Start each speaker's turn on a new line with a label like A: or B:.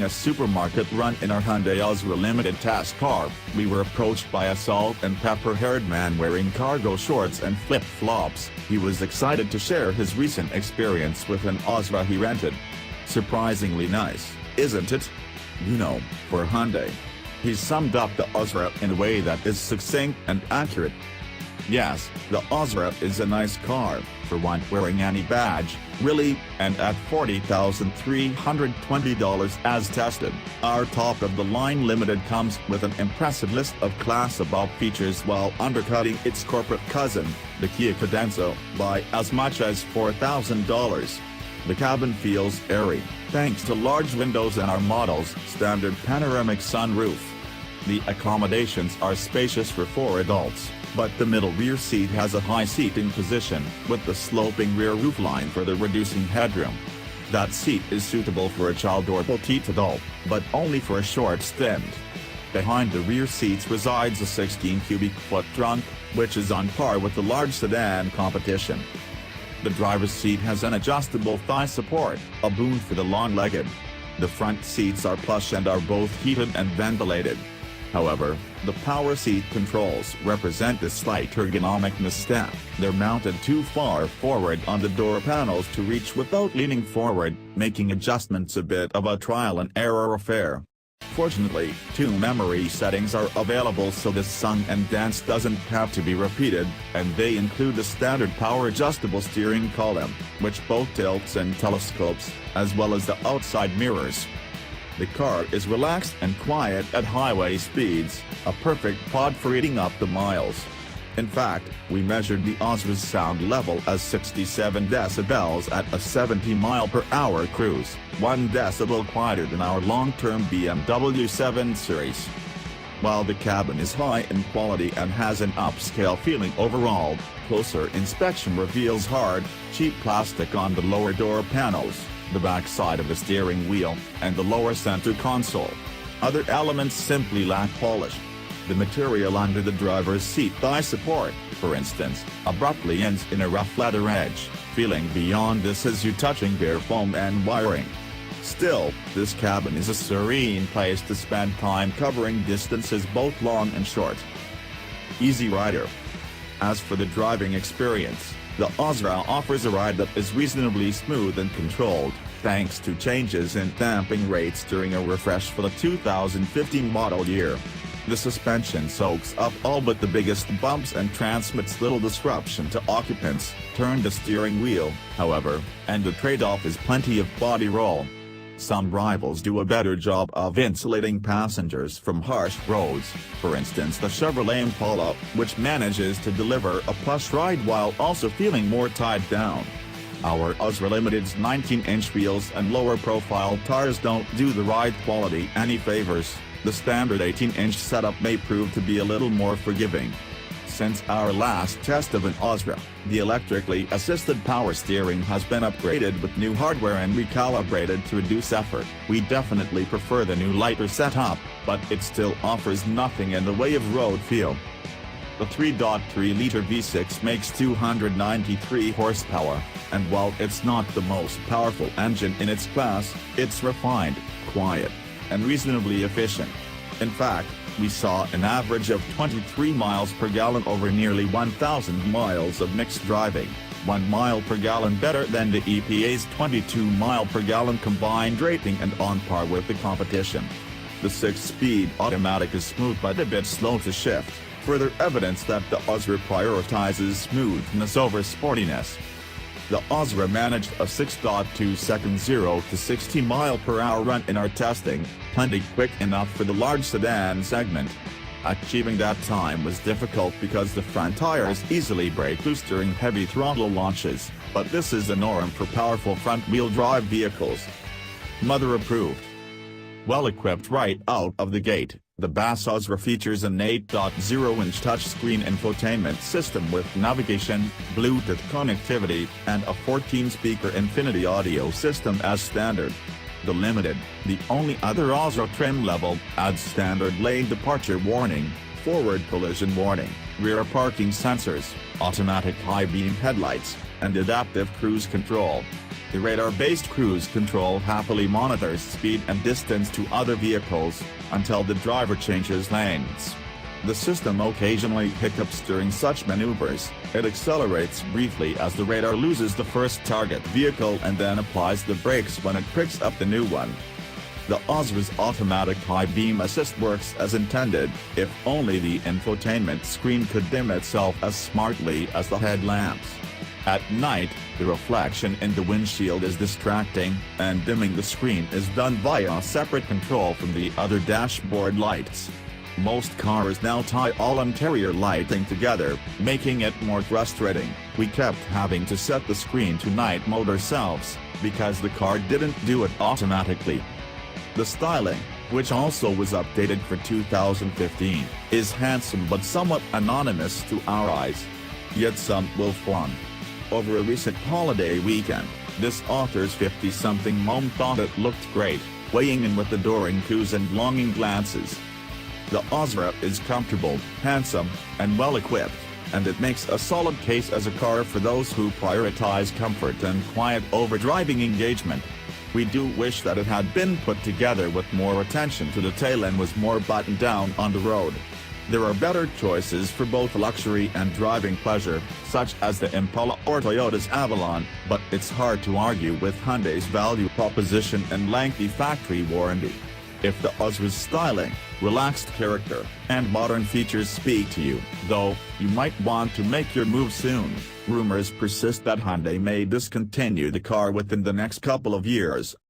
A: a supermarket run in our Hyundai Azera limited task car, we were approached by a salt and pepper-haired man wearing cargo shorts and flip-flops. He was excited to share his recent experience with an Azera he rented. Surprisingly nice, isn't it? You know, for Hyundai. He summed up the Azera in a way that is succinct and accurate. Yes, the Azera is a nice car, for one wearing any badge, really, and at $40,320 as tested. Our top-of-the-line limited comes with an impressive list of class-above features while undercutting its corporate cousin, the Kia Cadenza, by as much as $4,000. The cabin feels airy, thanks to large windows and our model's standard panoramic sunroof. The accommodations are spacious for 4 adults, but the middle rear seat has a high seating position, with the sloping rear roofline further reducing headroom. That seat is suitable for a child or petite adult, but only for a short stint. Behind the rear seats resides a 16 cubic foot trunk, which is on par with the large sedan competition. The driver's seat has an adjustable thigh support, a boon for the long-legged. The front seats are plush and are both heated and ventilated. However, the power seat controls represent a slight ergonomic misstep. They're mounted too far forward on the door panels to reach without leaning forward, making adjustments a bit of a trial and error affair. Fortunately, 2 memory settings are available so the song and dance doesn't have to be repeated, and they include the standard power adjustable steering column, which both tilts and telescopes, as well as the outside mirrors. The car is relaxed and quiet at highway speeds, a perfect pod for eating up the miles. In fact, we measured the Azera's sound level as 67 decibels at a 70-mile-per-hour cruise, 1 decibel quieter than our long-term BMW 7 Series. While the cabin is high in quality and has an upscale feeling overall, closer inspection reveals hard, cheap plastic on the lower door panels, the back side of the steering wheel, and the lower center console. Other elements simply lack polish. The material under the driver's seat thigh support, for instance, abruptly ends in a rough leather edge, feeling beyond this as you touching bare foam and wiring. Still, this cabin is a serene place to spend time covering distances both long and short. Easy rider. As for the driving experience, the Azera offers a ride that is reasonably smooth and controlled, thanks to changes in damping rates during a refresh for the 2015 model year. The suspension soaks up all but the biggest bumps and transmits little disruption to occupants. Turn the steering wheel, however, and the trade-off is plenty of body roll. Some rivals do a better job of insulating passengers from harsh roads, for instance the Chevrolet Impala, which manages to deliver a plush ride while also feeling more tied down. Our Azera Limited's 19-inch wheels and lower-profile tires don't do the ride quality any favors. The standard 18-inch setup may prove to be a little more forgiving. Since our last test of an Azera, the electrically assisted power steering has been upgraded with new hardware and recalibrated to reduce effort. We definitely prefer the new lighter setup, but it still offers nothing in the way of road feel. The 3.3-liter V6 makes 293 horsepower, and while it's not the most powerful engine in its class, it's refined, quiet, and reasonably efficient. In fact, we saw an average of 23 miles per gallon over nearly 1,000 miles of mixed driving, 1 mile per gallon better than the EPA's 22 mile per gallon combined rating and on par with the competition. The 6-speed automatic is smooth but a bit slow to shift, further evidence that the Azera prioritizes smoothness over sportiness. The Azera managed a 6.2-second 0 to 60 mile/hour run in our testing, plenty quick enough for the large sedan segment. Achieving that time was difficult because the front tires easily break loose during heavy throttle launches, but this is the norm for powerful front-wheel drive vehicles. Mother approved. Well equipped right out of the gate, the Bass Azera features an 8.0-inch touchscreen infotainment system with navigation, Bluetooth connectivity, and a 14-speaker Infinity audio system as standard. The Limited, the only other Azera trim level, adds standard lane departure warning, forward collision warning, rear parking sensors, automatic high-beam headlights, and adaptive cruise control. The radar-based cruise control happily monitors speed and distance to other vehicles, until the driver changes lanes. The system occasionally hiccups during such maneuvers. It accelerates briefly as the radar loses the first target vehicle and then applies the brakes when it picks up the new one. The Azera's automatic high beam assist works as intended, if only the infotainment screen could dim itself as smartly as the headlamps. At night, the reflection in the windshield is distracting, and dimming the screen is done via a separate control from the other dashboard lights. Most cars now tie all interior lighting together, making it more frustrating. We kept having to set the screen to night mode ourselves, because the car didn't do it automatically. The styling, which also was updated for 2015, is handsome but somewhat anonymous to our eyes. Yet some will fawn. Over a recent holiday weekend, this author's 50-something mom thought it looked great, weighing in with adoring coos and longing glances. The Azera is comfortable, handsome, and well-equipped, and it makes a solid case as a car for those who prioritize comfort and quiet over driving engagement. We do wish that it had been put together with more attention to detail and was more buttoned down on the road. There are better choices for both luxury and driving pleasure, such as the Impala or Toyota's Avalon, but it's hard to argue with Hyundai's value proposition and lengthy factory warranty. If the Azera's styling, relaxed character, and modern features speak to you, though, you might want to make your move soon. Rumors persist that Hyundai may discontinue the car within the next couple of years,